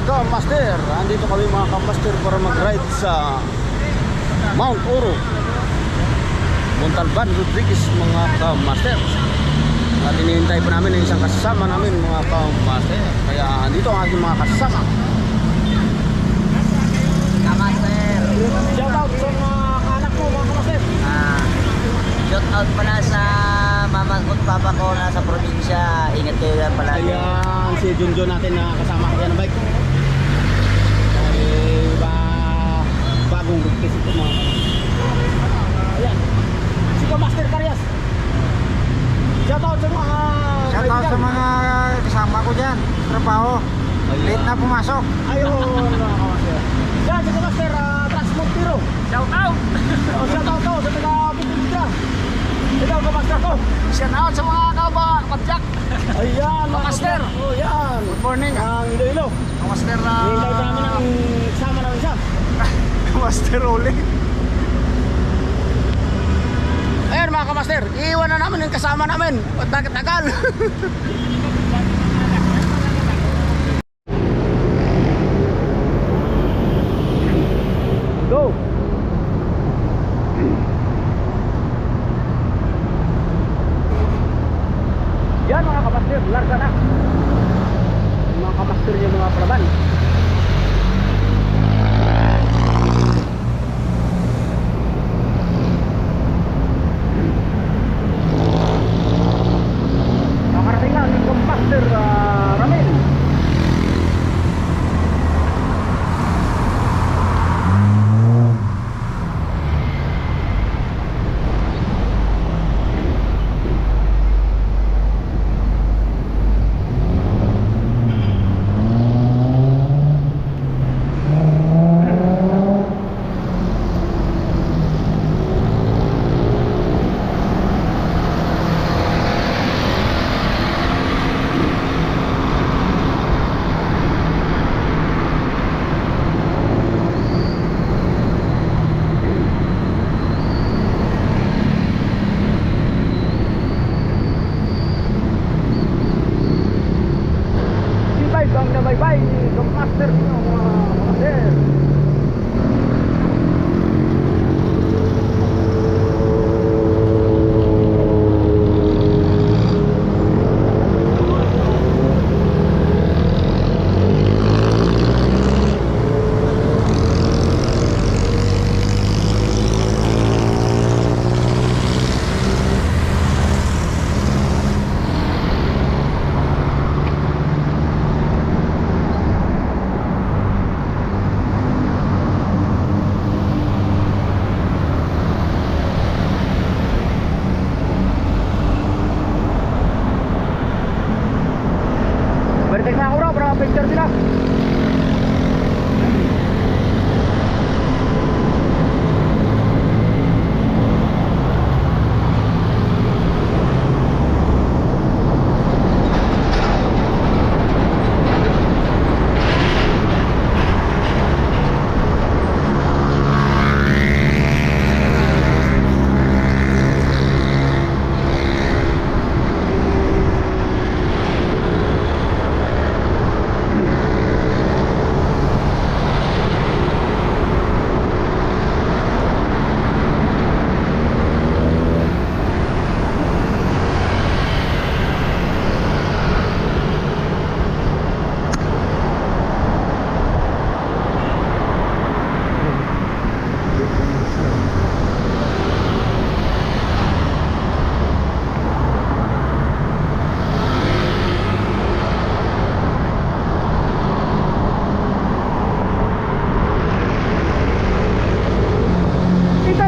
kamaster, andito kami mga kamaster para mag-ride sa Mount Oro, Montalban, Rodriguez mga kamaster. At hinihintay pa namin ang isang kasama namin mga kamaster. Kaya andito ang aking mga kasama. Kamaster. Shout out sa mga anak mo mga kamaster. Shout out pala sa mama at papa ko na sa probinsya. Ingat kayo yan palagi. Ayan, si Junjun natin na kasama kaya ng bike. Ay, bagong rugkis ito mga kamaster. Ayan, si Kamaster Karyas. Shout out sa mga kasama ko dyan. Trabaho. Late na pumasok. ayun mga kamaster. Yan, si Kamaster Transmontero. Shout out. Shout out daw sa taga-Pupilita. Ikaw Kamaster ko. Shout out sa mga kabajak. Ayan mga Kamaster. Oh, yan. Good morning. Ang Iloilo. Kamaster na. Hintay pa namin ang kasama namin siya. Kamaster ulit. Ayan mga kamaster, iiwan na namin yung kasama namin. Bakit tagal? Go! Yan mga kamaster, larga na. Mga kamaster yung mga palaban. Nakarating na ang Kamaster Ramil. Bang na bye-bye Kamaster nyo mga kamaster. Balik na ako raw para picture sila.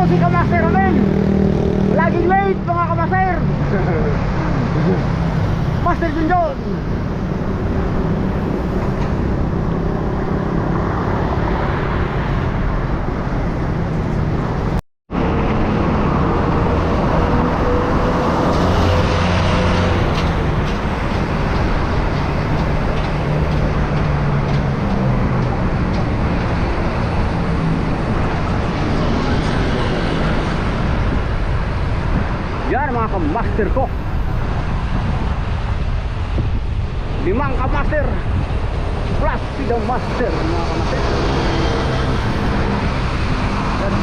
Si Kamaster namin laging late mga kamaster. Master Junjun. Yan mga kamaster ko. 5 kamaster plus Freedom Master mga kamaster. Yan.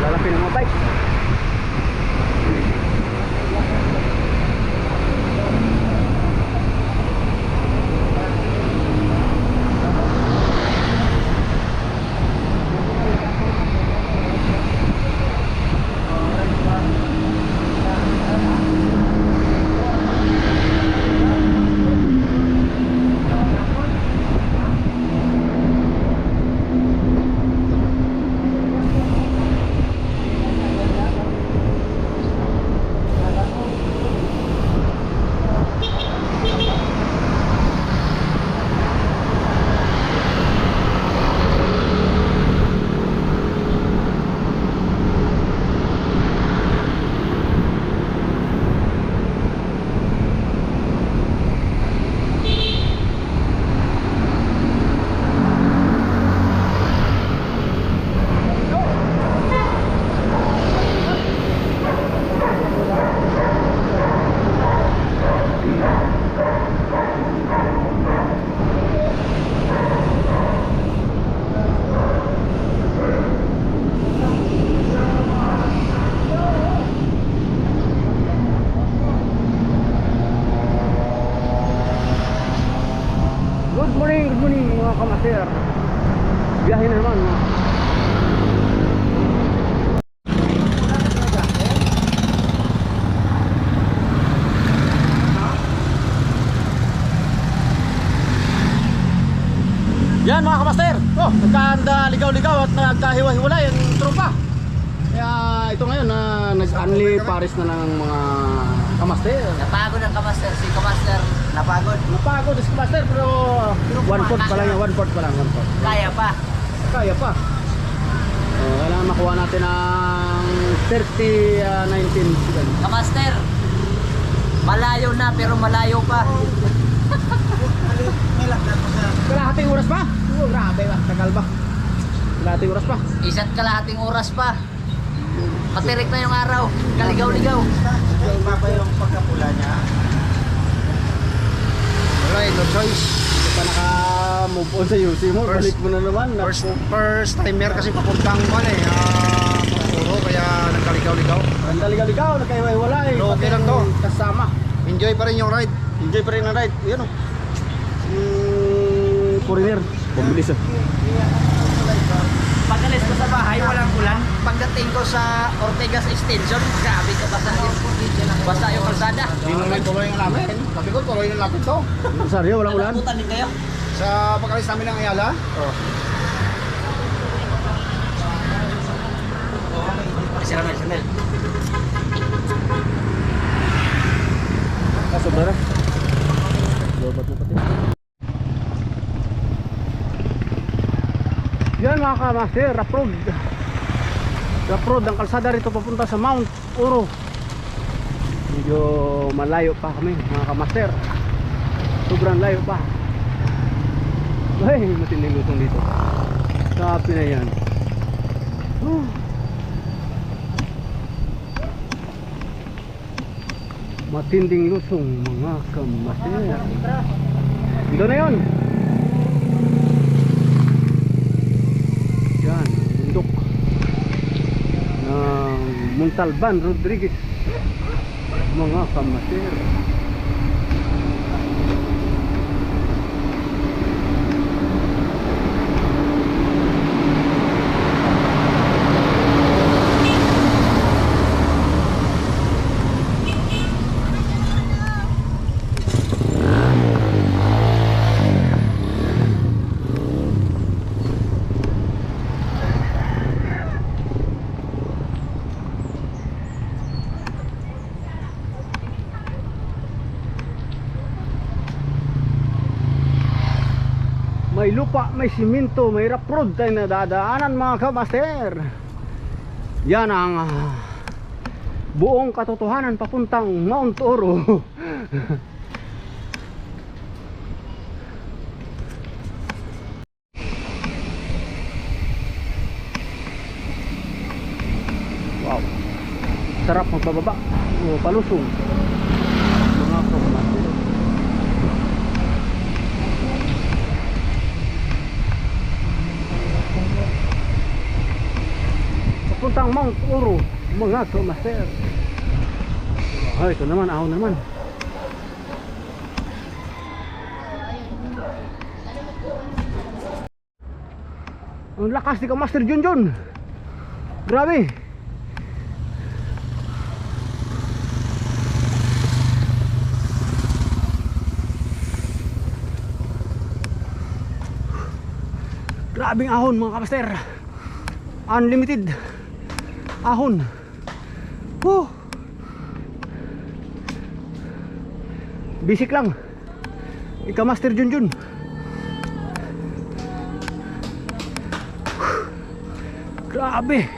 Lalapin ng mga bike. Good morning mga kamaster. Biyahe na naman mga. Yan mga kamaster. Oh, nagkahanda ligaw-ligaw at nagkahiwa-hiwalay ang tropa. Kaya ito ngayon na nag-unli Paris na lang mga kamaster. Napagod ang kamaster. Si kamaster napagod. Napagod si kamaster pero 1/4 pa lang yan, 1/4 pa lang, 1/4. Kaya pa. Kaya pa. Kailangan makuha natin ang 30-19 seconds. Kamaster, malayo na pero malayo pa. Kalahating oras pa? Oh, grabe ba? Tagal ba? Kalahating oras pa? Isa't kalahating oras pa. Matirik na yung araw. Kaligaw-ligaw. Iba pa yung pagkapula niya. Wala, no choice. Hindi pa naka-move on sa UC mo. Balik mo na naman. First timer kasi papuntang Puro, kaya nagkaligaw-ligaw. Ang daligaw-ligaw, nagkahiwa-hiwalay. Pero okay lang to. Kasama. Enjoy pa rin yung ride. Enjoy pa rin ang ride. Yan o. Foreigner. Pabilis ah. Pag-alis ko sa bahay, walang ulan. Pagdating ko sa Ortegas Extension, grabe ka basa yung basa yung kalsada. Hindi naman tuloy yung namin. Sabi ko tuloy yung natin to. Saryo, walang ulan. Nalabutan din kayo. Sa pag-alis namin ng Ayala. Oh. Si Ramel. Sobra na. Lobat mo pati. Yan mga kamaster, rough road ang kalsada rito papunta sa Mount Oro. Medyo malayo pa kami mga kamaster. Sobrang layo pa. Ay, matinding lutong dito. Sabi na yan. Matinding lusong mga kamaster. Ito na yun. Yan, bundok ng Montalban, Rodriguez mga kamaster. May lupa, may siminto, may rough road tayo nadadaanan mga kamaster. Yan ang buong katotohanan papuntang Mount Oro. Wow, sarap magbababa o palusong mga kamaster. papuntang Mount Oro, mga kamaster. Ay, ito naman, ahon naman. Ang lakas ni Kamaster Junjun. Grabe. Grabing ahon mga Kamaster. Unlimited ahon. Woo. Basic lang. Kamaster Junjun. Grabe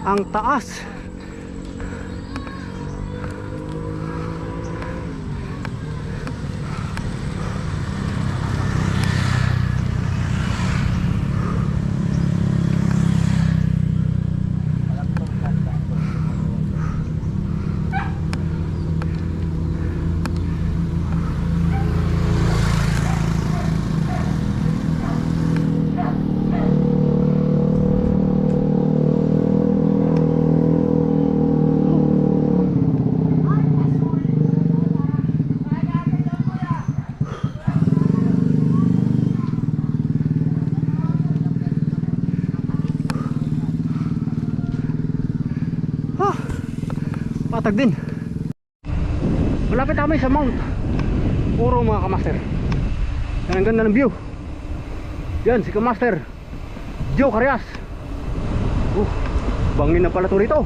ang taas. Patag din. Malapit kami sa Mount Oro mga Kamaster. Yan ang ganda ng view. Yan si Kamaster Joe Carias. Bangin na pala to rito.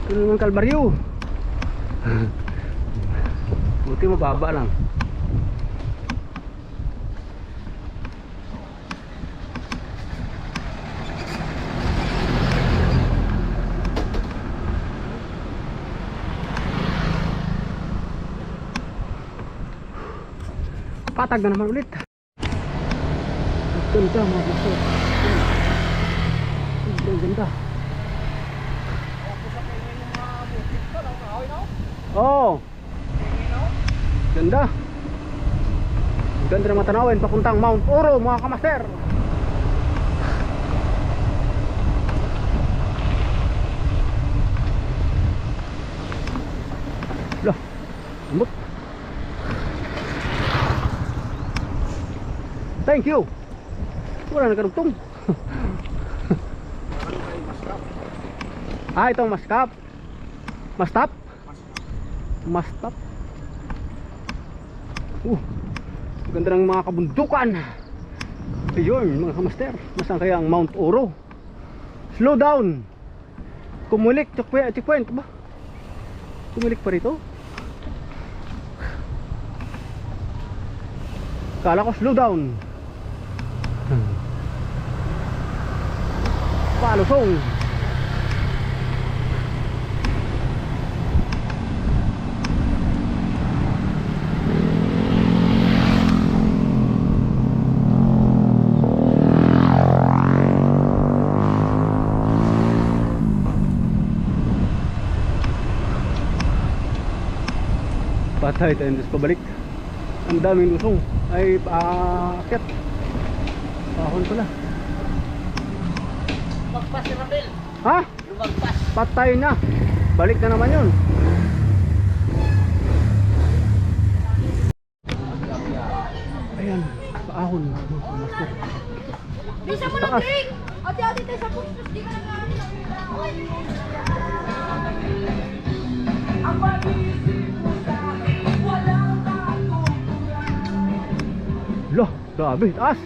Ito naman Kalbaryo. Buti mababa lang. Patag na naman ulit. Ganda mga master. Sobrang ganda. Oh. Ganda. Ganda ng matanawin papuntang Mount Oro mga Kamaster. Lah, lambot. Thank you. Wala na karugtong. Itong maskap. Mastap. Mastap. Ganda ng mga kabundukan. Ayun mga Kamaster. Nasaan kaya ang Mount Oro? Slow down. Kumulik. Checkpoint ba? Kumulik pa rito. Kala ko slow down. Palusong. Patay tayo ndos pabalik. Ang daming lusong. Ay akit. Pahon pala. Lumagpas si Rabel. Ha? Lumagpas. Patay na. Balik na naman yun. Ayan. Paahon. Master. Bisa mo lang, Rick! Ate-ate tayo sa pustos, di ka na namin. Ang pag-iisip mo sa akin, walang katuturan. Loh, grabe, taas.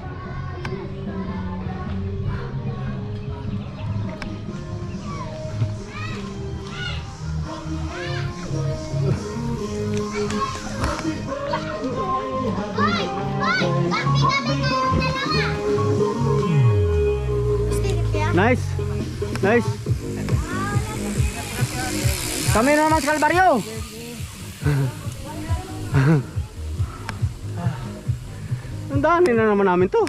Nice. Nice. Kami naman sa Kalbaryo. Ang daanin na naman namin to.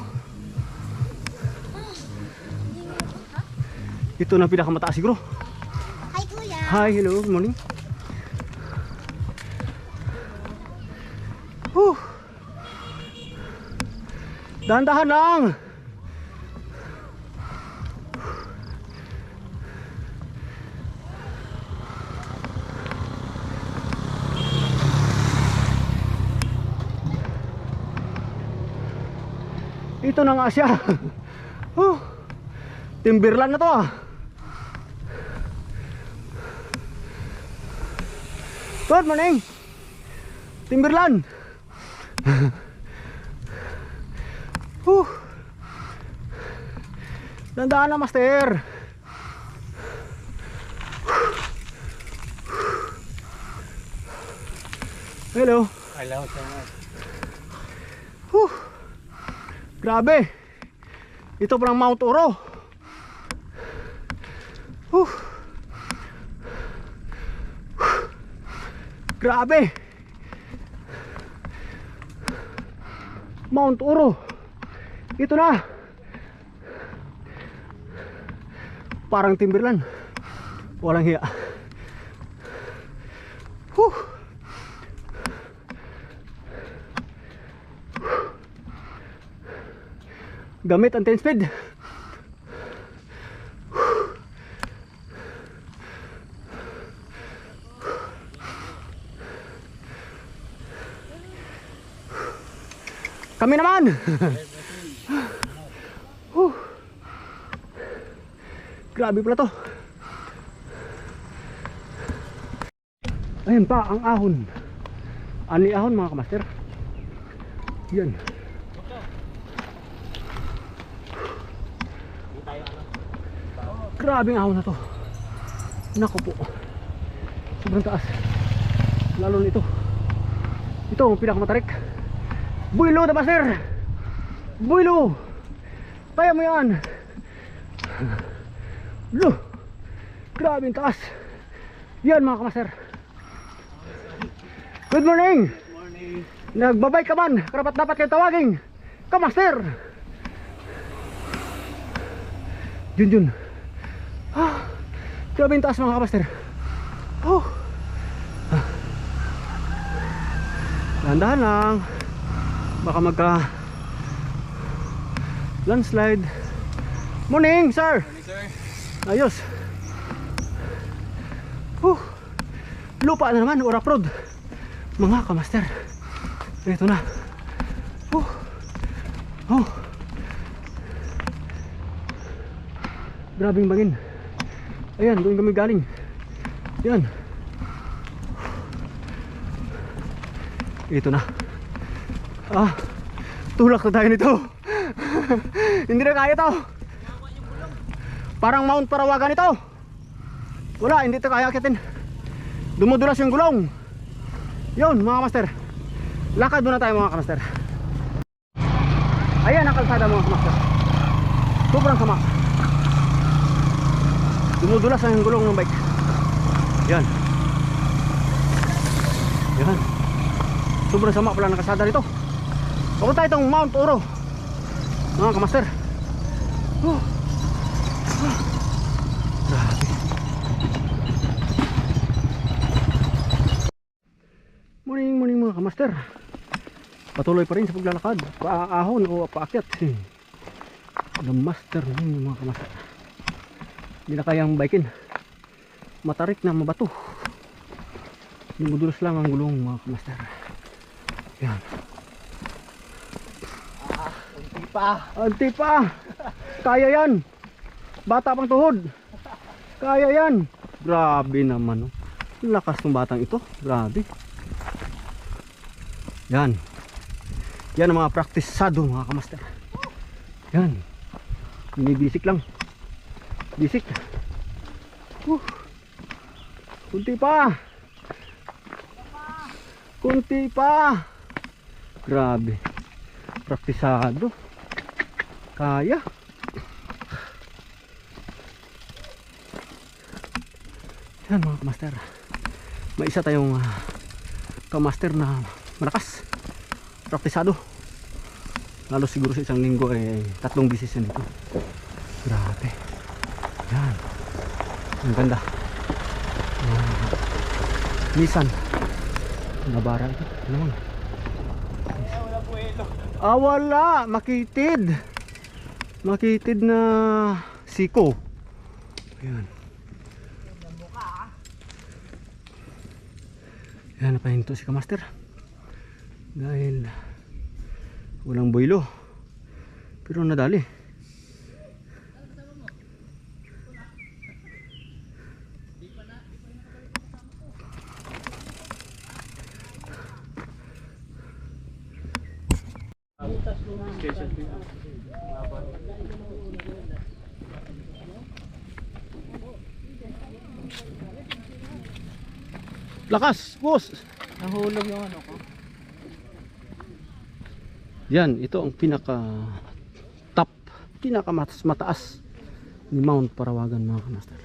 Ito na pinakamataas siguro. Hi, kuya. Hi, hello, good morning. Dahan-dahan lang. Ito na nga siya. Timberland na to ah. Good morning. Timberland. Dandaan na, master. Hello. Hello, sir. Grabe. Ito parang Mount Oro. Grabe. Mount Oro. Ito na. Parang Timberland. Walang hiya. Gamit ang 10 speed. Kami naman. Grabe pala to. Ayan pa ang ahon. Ani ahon mga kamaster. Yan. Grabe ang ahon na to. Naku po. Sobrang taas. Lalo nito. Ito ang pinakamatarik. Builo na master. Builo. Kaya mo yan. Lo. Grabe ang taas. Yan mga kamaster. Good morning. Good morning. Nagbabay ka man. Karapat dapat kayo tawagin kamaster. Junjun. Grabe ang taas mga kamaster. Dahan-dahan lang. Baka magka landslide. Morning sir. Morning, sir. Ayos. Lupa na naman, Ora Prod. Mga kamaster. Ito na. Grabing bangin. Ayan, doon kami galing. Yan. Ito na. Tulak na tayo nito. Hindi na kaya to. Parang Mount Parawagan ito. Wala, hindi ito kaya akitin. Dumudulas yung gulong. Yun mga master. Lakad muna tayo mga master. Ayan ang kalsada mga master. Sobrang sama. Dumudulas ang gulong ng bike. Yan. Yan. Sobrang sama pala ng kalsada rito. Papunta itong Mount Oro mga kamaster. Morning mga kamaster. Patuloy pa rin sa paglalakad. Paahon o paakyat. The master ng mga kamaster. Hindi na kayang bikin. Matarik na mabato. Dumudulas lang ang gulong mga kamaster. Yan. Anti pa. Kaya yan. Bata pang tuhod. Kaya yan. Grabe naman. Lakas ng batang ito. Grabe. Yan. Yan ang mga praktisado mga kamaster. Yan. Hindi bisik lang. Bisik. Kunti pa. Kunti pa. Grabe. Praktisado. Kaya. Yan mga kamaster. May isa tayong kamaster na malakas. Praktisado. Lalo siguro sa isang linggo ay 3 bisis yan dito. Grabe. Yan. Ang ganda. Nissan Navara ito. Ano naman? Wala. Makitid. Makitid na siko. Ayan. Yan, napahinto si Kamaster. Dahil walang boylo. Pero nadali. Lakas, boss. Nahulog yung ano ko. Yan, ito ang pinaka top, pinaka mataas ni Mount Parawagan mga kamaster.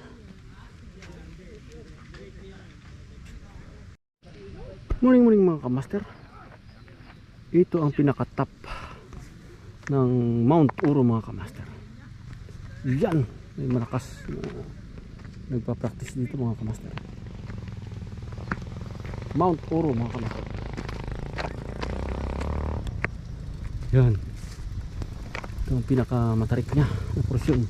Morning mga kamaster. Ito ang pinaka top ng Mount Oro mga kamaster. Yan, may malakas na nagpa-practice dito mga kamaster. Mount Oro mga kamaster. Yan. Ito ang pinaka matarik niya na porsyon.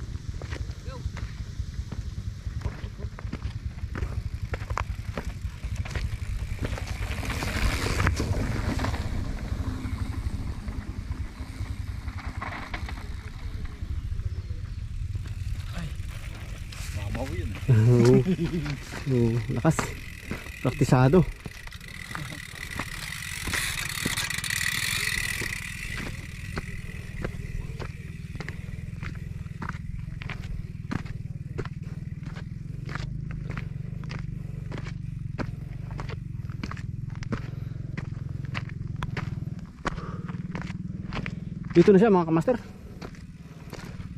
Lakas. Praktisado. Dito na siya mga kamaster.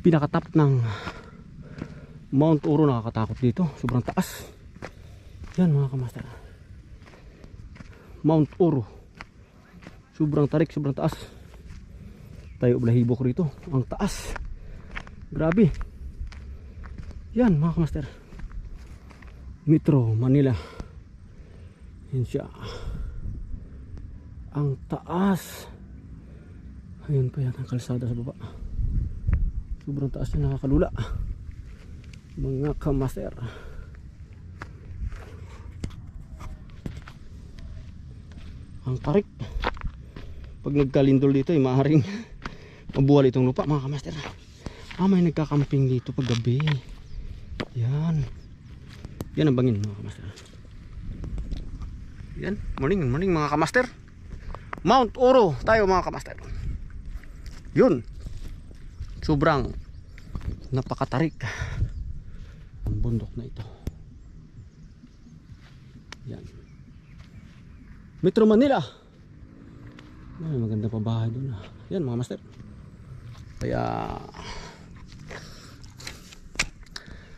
Pinakatap ng Mount Oro, nakakatakot dito. Sobrang taas. Yan mga kamaster. Mount Oro. Sobrang tarik, sobrang taas. Tayo blahibok rito. Ang taas. Grabe. Yan mga kamaster. Metro Manila. Yan siya. Ang taas. Ayun pa yan ang kalsada sa baba. Sobrang taas na, nakakalula mga kamaster. Ang tarik. Pag nagkalindol dito ay maaaring mabuwal itong lupa mga kamaster. May nagkakamping dito pag gabi. Yan. Yan ang bangin mga kamaster. Yan. Morning mga kamaster. Mount Oro tayo mga kamaster. Yun. Sobrang napakatarik ang bundok na ito. Yan. Metro Manila. May maganda pa bahay doon. Yan mga master. Kaya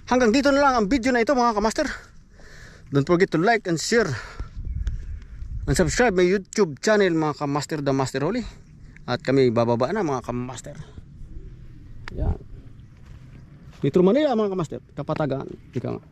hanggang dito na lang ang video na ito mga kamaster. Don't forget to like and share and subscribe my YouTube channel mga kamaster, The Master Holly. At kami bababa na mga kamaster. Yan. Metro Manila mga kamaster. Kapatagan. Ika nga.